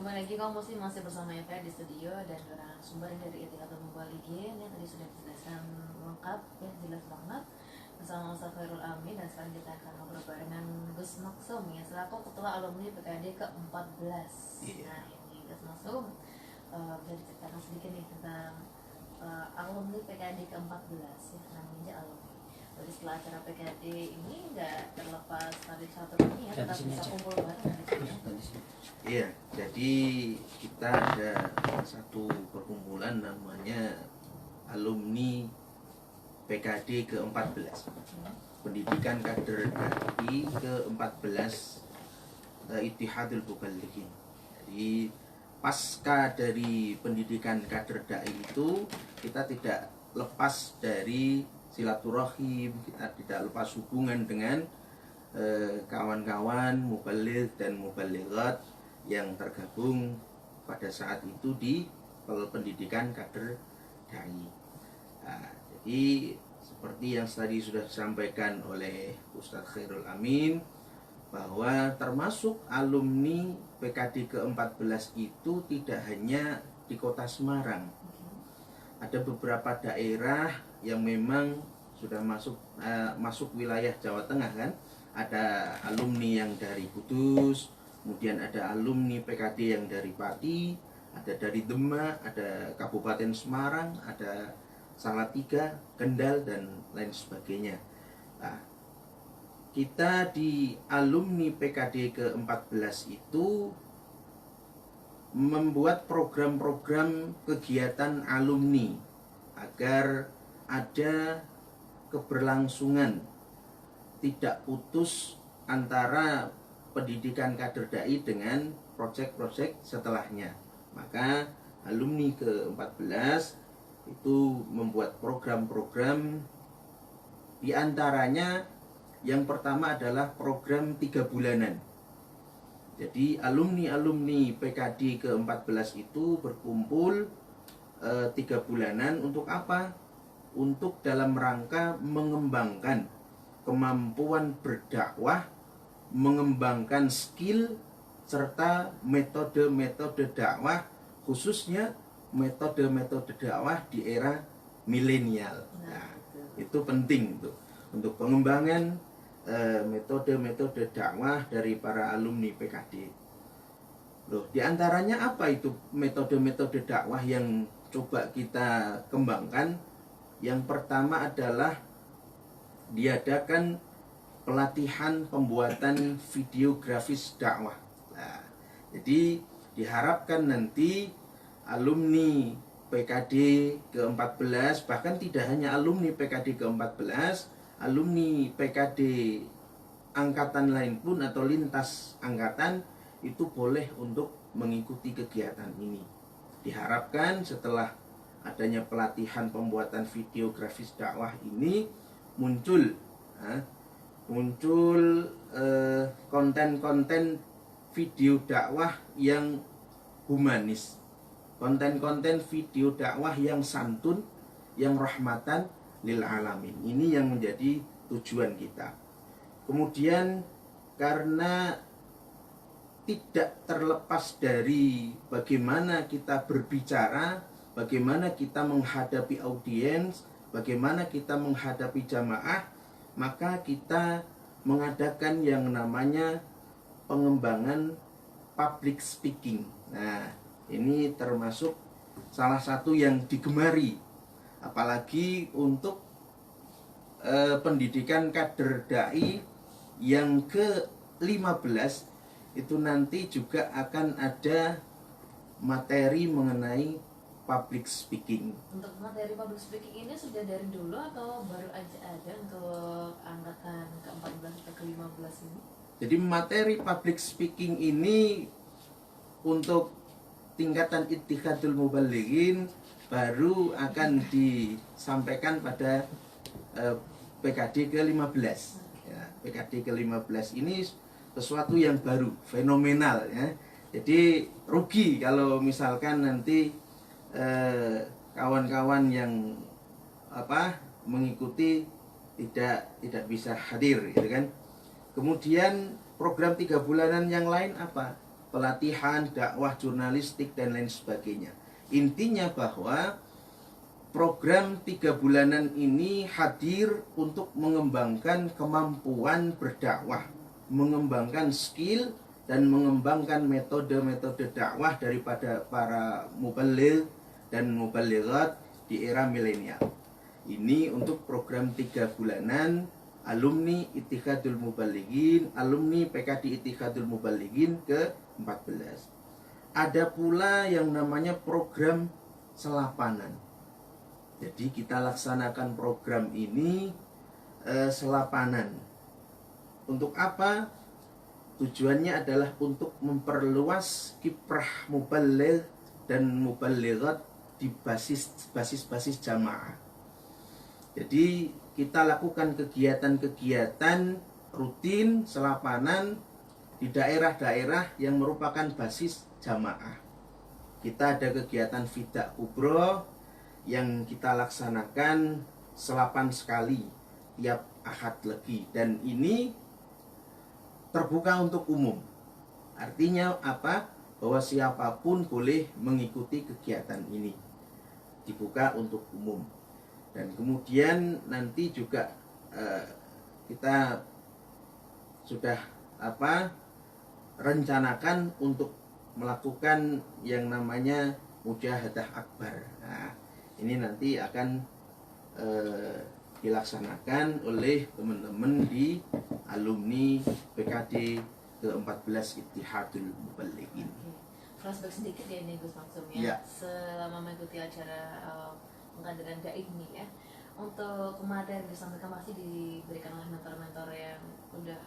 Kembali lagi kamu masih bersama Eva di studio dan sumber dari Itikatul Mubalighin yang tadi sudah dijelaskan lengkap ya, jelas banget bersama Ustaz Khairul Amin. Dan sekarang kita akan ngobrol barengan Gus Maksum ya, selaku ketua alumni PKD ke-14. Nah ini Gus Maksum bisa diceritakan sedikit nih tentang alumni PKD ke-14 ya, namanya alumni. Jadi setelah acara PKD ini nggak terlepas dari satu ini ya, tetap bisa kumpul bareng ya. Iya, jadi kita ada satu perkumpulan namanya alumni PKD ke-14, Pendidikan Kader Dai ke-14 Ittihadul Mubalighin. Jadi pasca dari pendidikan kader dai itu kita tidak lepas dari silaturahim, kita tidak lepas hubungan dengan kawan-kawan mubaligh dan mubalighat yang tergabung pada saat itu di pendidikan kader dai. Nah, jadi seperti yang tadi sudah disampaikan oleh Ustadz Khairul Amin, bahwa termasuk alumni PKD ke-14 itu tidak hanya di kota Semarang. Ada beberapa daerah yang memang sudah masuk wilayah Jawa Tengah kan. Ada alumni yang dari Kudus, kemudian ada alumni PKD yang dari Pati, ada dari Demak, ada Kabupaten Semarang, ada Salatiga, Kendal, dan lain sebagainya. Nah, kita di alumni PKD ke-14 itu membuat program-program kegiatan alumni agar ada keberlangsungan, tidak putus antara pendidikan kader dai dengan proyek-proyek setelahnya. Maka alumni ke-14 itu membuat program-program, diantaranya yang pertama adalah program 3 bulanan. Jadi alumni PKD ke-14 itu berkumpul 3 bulanan untuk apa? Untuk dalam rangka mengembangkan kemampuan berdakwah, mengembangkan skill, serta metode-metode dakwah, khususnya metode-metode dakwah di era milenial. Nah, itu penting untuk pengembangan metode-metode dakwah dari para alumni PKD. Loh, diantaranya apa itu metode-metode dakwah yang coba kita kembangkan? Yang pertama adalah diadakan pelatihan pembuatan video grafis dakwah. Nah, jadi diharapkan nanti alumni PKD ke-14, bahkan tidak hanya alumni PKD ke-14, alumni PKD angkatan lain pun atau lintas angkatan itu boleh untuk mengikuti kegiatan ini. Diharapkan setelah adanya pelatihan pembuatan video grafis dakwah ini muncul konten-konten video dakwah yang humanis, konten-konten video dakwah yang santun, yang rahmatan lil alamin. Ini yang menjadi tujuan kita. Kemudian karena tidak terlepas dari bagaimana kita berbicara, bagaimana kita menghadapi audiens, bagaimana kita menghadapi jamaah, maka kita mengadakan yang namanya pengembangan public speaking. Nah, ini termasuk salah satu yang digemari, apalagi untuk pendidikan kader dai yang ke-15 itu nanti juga akan ada materi mengenai public speaking. Untuk materi public speaking ini sudah dari dulu atau baru aja ada untuk angkatan ke-14 atau ke-15 ini? Jadi materi public speaking ini untuk tingkatan Ittihadul Mubalighin baru akan disampaikan pada PKD ke-15 ya. PKD ke-15 ini sesuatu yang baru, fenomenal ya. Jadi rugi kalau misalkan nanti kawan-kawan yang mengikuti tidak bisa hadir gitu kan. Kemudian program 3 bulanan yang lain apa? pelatihan, dakwah jurnalistik dan lain sebagainya. Intinya bahwa program 3 bulanan ini hadir untuk mengembangkan kemampuan berdakwah, mengembangkan skill dan mengembangkan metode-metode dakwah daripada para mubaligh dan mubalighat di era milenial. Ini untuk program 3 bulanan alumni Ittihadul Mubalighin, alumni PKD Ittihadul Mubalighin ke-14. Ada pula yang namanya program selapanan. Jadi kita laksanakan program ini selapanan. Untuk apa? Tujuannya adalah untuk memperluas kiprah mubaligh dan mubalighat di basis jamaah. Jadi kita lakukan kegiatan-kegiatan rutin selapanan di daerah-daerah yang merupakan basis jamaah. Kita ada kegiatan fidah kubro yang kita laksanakan 8 sekali tiap Ahad Legi, dan ini terbuka untuk umum. Artinya apa? Bahwa siapapun boleh mengikuti kegiatan ini, dibuka untuk umum. Dan kemudian nanti juga kita sudah rencanakan untuk melakukan yang namanya mujahadah akbar. Nah, ini nanti akan dilaksanakan oleh teman-teman di alumni PKD ke-14 Ittihadul Mubalighin. Flashback sedikit ya ini Gus maksudnya. Ya. Selama mengikuti acara pengkaderan dai ini ya, untuk materi disampaikan pasti diberikan oleh mentor-mentor yang udah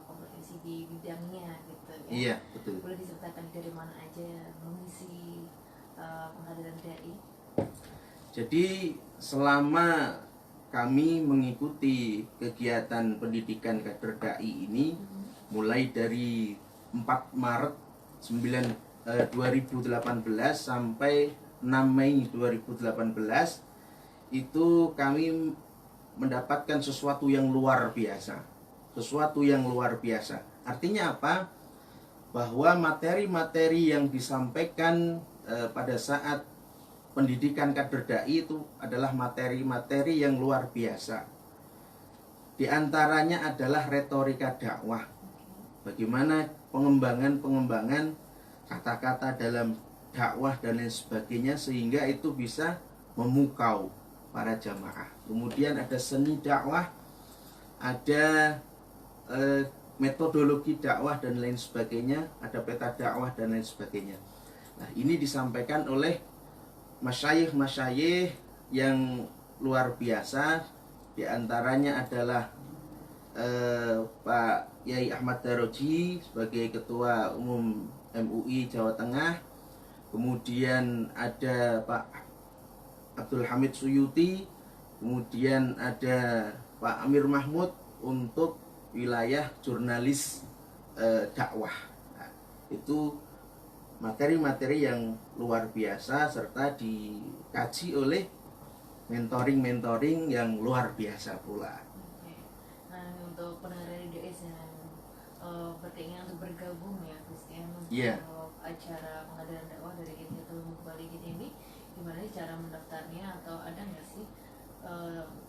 kompetisi di bidangnya gitu ya. Iya, betul. Boleh diceritakan dari mana aja mengisi pengkaderan dai? Jadi selama kami mengikuti kegiatan pendidikan kader dai ini mulai dari 4 Maret 2018 sampai 6 Mei 2018 itu kami mendapatkan sesuatu yang luar biasa. Sesuatu yang luar biasa. Artinya apa? Bahwa materi-materi yang disampaikan pada saat pendidikan kader dai itu adalah materi-materi yang luar biasa. Di antaranya adalah retorika dakwah. Bagaimana pengembangan kata-kata dalam dakwah dan lain sebagainya sehingga itu bisa memukau para jamaah. Kemudian ada seni dakwah, ada metodologi dakwah dan lain sebagainya, ada peta dakwah dan lain sebagainya. Nah, ini disampaikan oleh masyayikh yang luar biasa. Di antaranya adalah Pak Yai Ahmad Daroji sebagai Ketua Umum MUI Jawa Tengah. Kemudian ada Pak Abdul Hamid Suyuti. Kemudian ada Pak Amir Mahmud untuk wilayah jurnalis dakwah. Nah, itu materi-materi yang luar biasa serta dikaji oleh mentoring-mentoring yang luar biasa pula. Oke. Nah, untuk pendengar radio yang berkeinginan untuk bergabung ya Gus ya untuk acara pengadaran dakwah dari Ittihadul Mubalighin ini, gimana sih cara mendaftarnya, atau ada nggak sih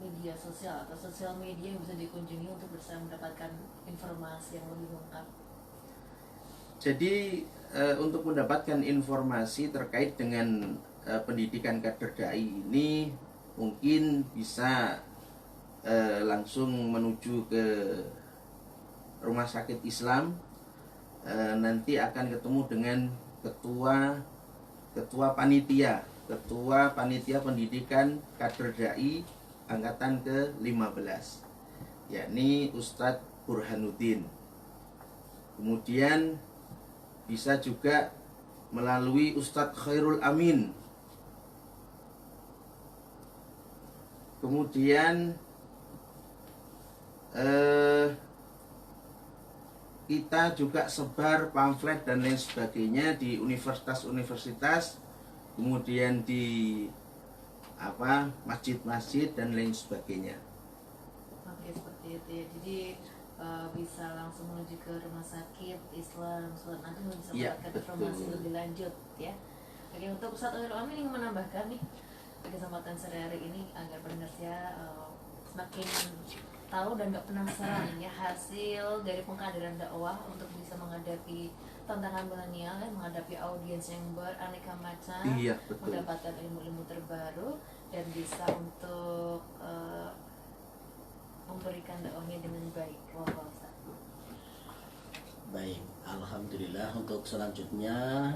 media sosial atau sosial media yang bisa dikunjungi untuk bisa mendapatkan informasi yang lebih lengkap? Jadi untuk mendapatkan informasi terkait dengan pendidikan kader dai ini mungkin bisa langsung menuju ke Rumah Sakit Islam. Nanti akan ketemu dengan ketua panitia pendidikan kader dai angkatan ke-15, yakni Ustadz Burhanuddin. Kemudian bisa juga melalui Ustadz Khairul Amin. Kemudian kita juga sebar pamflet dan lain sebagainya di universitas-universitas, kemudian di masjid-masjid dan lain sebagainya. Oke, seperti itu ya. Jadi bisa langsung menuju ke rumah sakit Islam, nanti bisa Iya, mendapatkan betul. informasi lebih lanjut ya. Oke, untuk Ustadz Khairul Amin ingin menambahkan nih di kesempatan sore hari ini agar pendengar saya semakin tahu dan gak penasaran ya hasil dari pengkaderan dakwah untuk bisa menghadapi tantangan milenial ya, menghadapi audiens yang beraneka macam, Iya, betul. mendapatkan ilmu-ilmu terbaru dan bisa untuk memberikan dakwahnya dengan baik. Wallahu a'lam. Baik, alhamdulillah. Untuk selanjutnya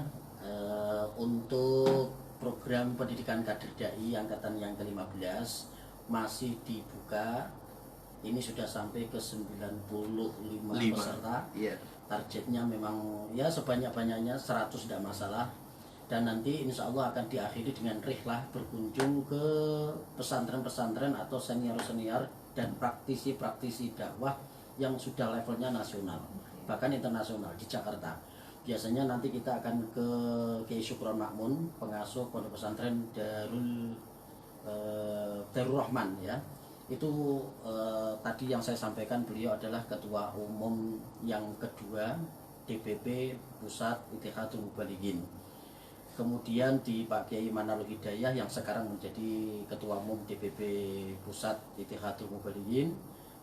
untuk program pendidikan kader dai angkatan yang ke-15 masih dibuka. Ini sudah sampai ke 95 peserta. Iya. Targetnya memang ya sebanyak-banyaknya 100 tidak masalah. Dan nanti insya Allah akan diakhiri dengan rihlah berkunjung ke pesantren-pesantren atau senior-senior dan praktisi-praktisi dakwah yang sudah levelnya nasional bahkan internasional di Jakarta. Biasanya nanti kita akan ke Kiai Syukron Makmun, pengasuh pondok pesantren Darul Rahman ya. Itu tadi yang saya sampaikan, beliau adalah ketua umum yang kedua DPP Pusat Ittihadul Mubalighin. Kemudian di Pak Kiai Manarul Hidayah yang sekarang menjadi ketua umum DPP Pusat Ittihadul Mubalighin.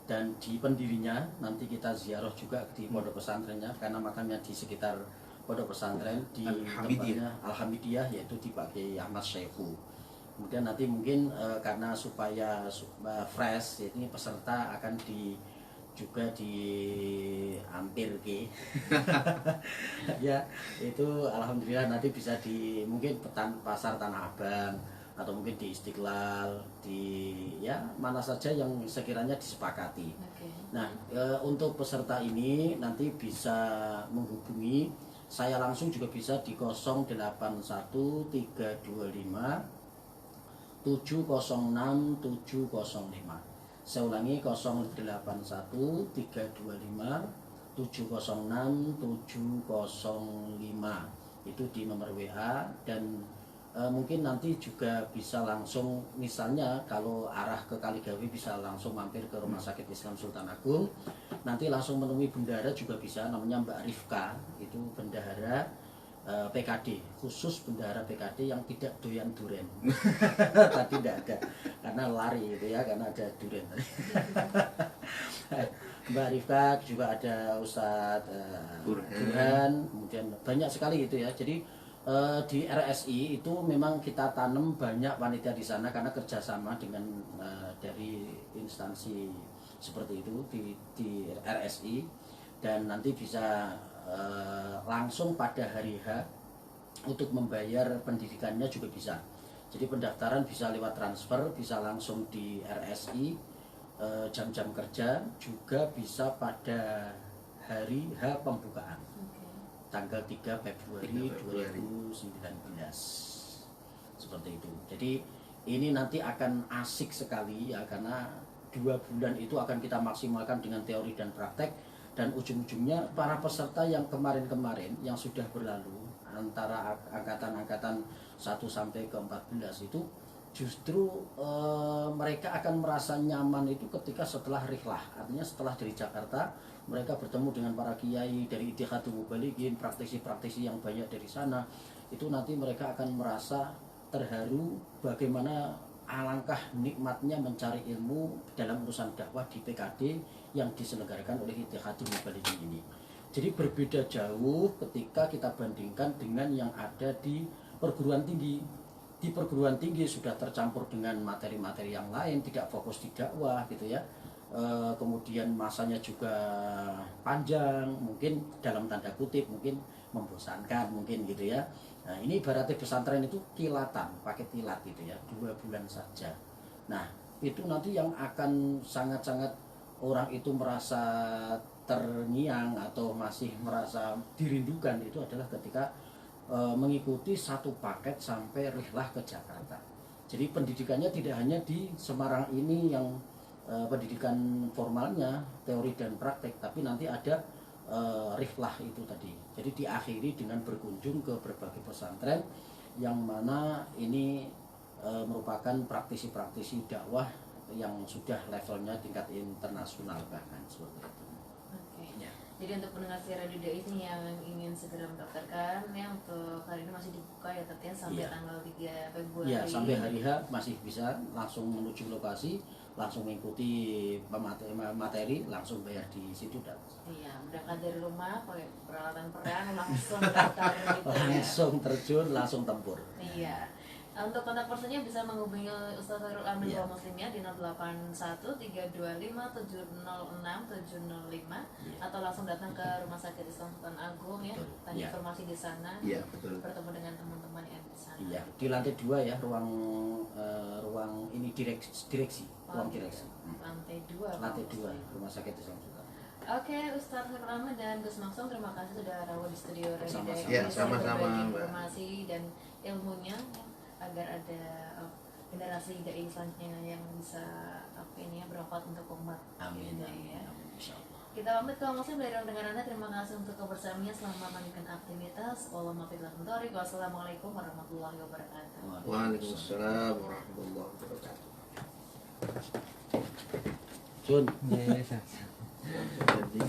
Dan di pendirinya nanti kita ziarah juga di pondok pesantrennya karena makamnya di sekitar pondok pesantren di tempatnya Alhamdulillah, yaitu di Pak Kiai Ahmad Syekhu. Kemudian nanti mungkin karena supaya fresh, ini peserta akan juga diampir ke ya itu alhamdulillah nanti bisa di mungkin pasar Tanah Abang atau mungkin di Istiqlal, di ya mana saja yang sekiranya disepakati. Nah untuk peserta ini nanti bisa menghubungi saya langsung juga bisa di 081325 706 705. Saya ulangi 081325 706 705. Itu di nomor WA. Dan mungkin nanti juga bisa langsung, misalnya kalau arah ke Kaligawi bisa langsung mampir ke Rumah Sakit Islam Sultan Agung. Nanti langsung menemui bendahara juga bisa, namanya Mbak Rifka. Itu bendahara PKD, khusus bendahara PKD yang tidak doyan duren. Tadi tidak ada karena lari itu ya, karena ada duren. Mbak Rifka juga ada Ustadz Burhan, kemudian banyak sekali gitu ya. Jadi di RSI itu memang kita tanam banyak panitia di sana karena kerjasama dengan dari instansi seperti itu di RSI. Dan nanti bisa langsung pada hari H untuk membayar pendidikannya juga bisa. Jadi pendaftaran bisa lewat transfer, bisa langsung di RSI jam-jam kerja, juga bisa pada hari H pembukaan tanggal 3 Februari 2019 seperti itu. Jadi ini nanti akan asik sekali ya, karena 2 bulan itu akan kita maksimalkan dengan teori dan praktek. Dan ujung-ujungnya para peserta yang kemarin-kemarin yang sudah berlalu antara angkatan-angkatan 1 sampai ke 14 itu justru mereka akan merasa nyaman itu ketika setelah rihlah. Artinya setelah dari Jakarta mereka bertemu dengan para kiai dari Ittihadul Mubalighin, praktisi-praktisi yang banyak dari sana. Itu nanti mereka akan merasa terharu bagaimana alangkah nikmatnya mencari ilmu dalam urusan dakwah di PKD yang diselenggarakan oleh Ittihadul Mubalighin ini. Jadi berbeda jauh ketika kita bandingkan dengan yang ada di perguruan tinggi. Di perguruan tinggi sudah tercampur dengan materi-materi yang lain, tidak fokus di dakwah gitu ya. Kemudian masanya juga panjang, mungkin dalam tanda kutip mungkin membosankan mungkin gitu ya. Nah ini ibaratnya pesantren itu kilatan, pakai kilat gitu ya, 2 bulan saja. Nah itu nanti yang akan sangat-sangat orang itu merasa terngiang atau masih merasa dirindukan itu adalah ketika mengikuti satu paket sampai rihlah ke Jakarta. Jadi pendidikannya tidak hanya di Semarang ini yang pendidikan formalnya, teori dan praktek, tapi nanti ada rihlah itu tadi. Jadi diakhiri dengan berkunjung ke berbagai pesantren yang mana ini merupakan praktisi-praktisi dakwah yang sudah levelnya tingkat internasional bahkan seperti itu. Jadi untuk pendengar siaran DDI ini yang ingin segera mendaftarkan ya, untuk hari ini masih dibuka ya Tet, sampai Iya. tanggal 3 Februari. Ya, sampai hari H masih bisa langsung menuju lokasi, langsung mengikuti materi, langsung bayar di situ dan Iya, berangkat dari rumah pakai peralatan perang langsung daftar gitu ya. langsung terjun, langsung tempur. Iya. Untuk kontak personnya bisa menghubungi Ustaz Khairul Amin Iya. Wa Muslimnya di 081325760705 atau langsung datang ke Rumah Sakit Islam Sultan Agung ya. Betul. Tanya Iya. informasi di sana. Iya, betul. Bertemu dengan teman-teman yang di sana. Iya, di lantai 2 ya, ruang ini direksi, ruang direksi. Lantai 2. Lantai 2 Rumah Sakit Islam Sultan. Oke, Ustadz Khairul Amin dan Gus Maksum, terima kasih sudah rawuh di studio Radio Sama-sama. Daya. Ya, Bisa sama-sama, berbagi Mbak. informasi dan ilmunya ya, agar ada generasi dai selanjutnya yang bisa bermanfaat untuk umat. Amin. Gitu, Amin. ya. Amin. Insyaallah. Kita pamit kalau muslim dari dengan Anda. Terima kasih untuk kebersamaannya. Selamat melanjutkan aktivitas. Wassalamualaikum warahmatullahi wabarakatuh. Waalaikumsalam warahmatullahi wabarakatuh. Jun. Ya, ya, ya. Jadi